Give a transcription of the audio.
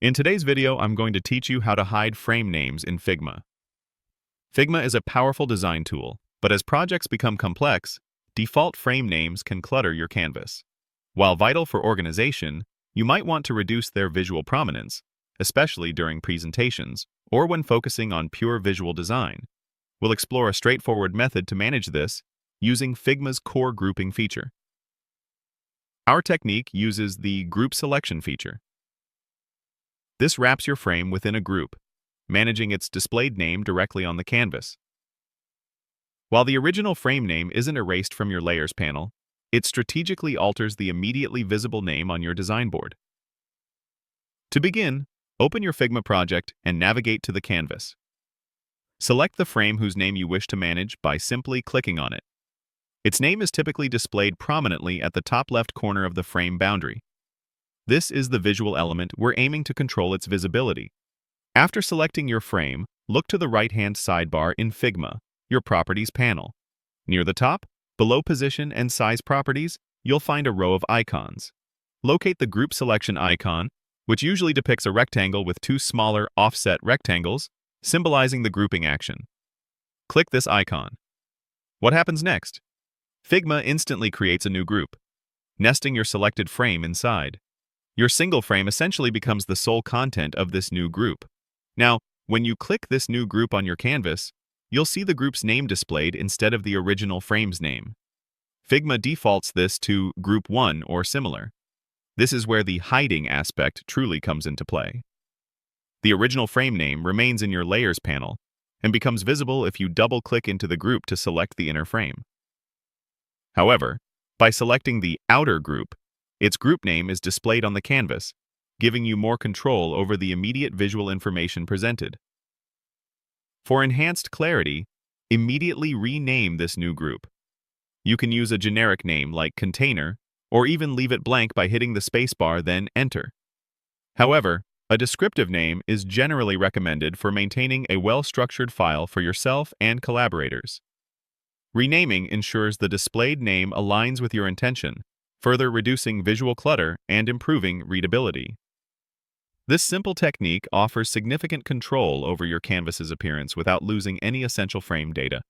In today's video, I'm going to teach you how to hide frame names in Figma. Figma is a powerful design tool, but as projects become complex, default frame names can clutter your canvas. While vital for organization, you might want to reduce their visual prominence, especially during presentations or when focusing on pure visual design. We'll explore a straightforward method to manage this using Figma's core grouping feature. Our technique uses the group selection feature. This wraps your frame within a group, managing its displayed name directly on the canvas. While the original frame name isn't erased from your Layers panel, it strategically alters the immediately visible name on your design board. To begin, open your Figma project and navigate to the canvas. Select the frame whose name you wish to manage by simply clicking on it. Its name is typically displayed prominently at the top left corner of the frame boundary. This is the visual element we're aiming to control its visibility. After selecting your frame, look to the right-hand sidebar in Figma, your Properties panel. Near the top, below Position and Size Properties, you'll find a row of icons. Locate the Group Selection icon, which usually depicts a rectangle with two smaller offset rectangles, symbolizing the grouping action. Click this icon. What happens next? Figma instantly creates a new group, nesting your selected frame inside. Your single frame essentially becomes the sole content of this new group. Now, when you click this new group on your canvas, you'll see the group's name displayed instead of the original frame's name. Figma defaults this to Group 1 or similar. This is where the hiding aspect truly comes into play. The original frame name remains in your Layers panel and becomes visible if you double-click into the group to select the inner frame. However, by selecting the outer group, its group name is displayed on the canvas, giving you more control over the immediate visual information presented. For enhanced clarity, immediately rename this new group. You can use a generic name like container, or even leave it blank by hitting the spacebar, then enter. However, a descriptive name is generally recommended for maintaining a well-structured file for yourself and collaborators. Renaming ensures the displayed name aligns with your intention, further reducing visual clutter and improving readability. This simple technique offers significant control over your canvas's appearance without losing any essential frame data.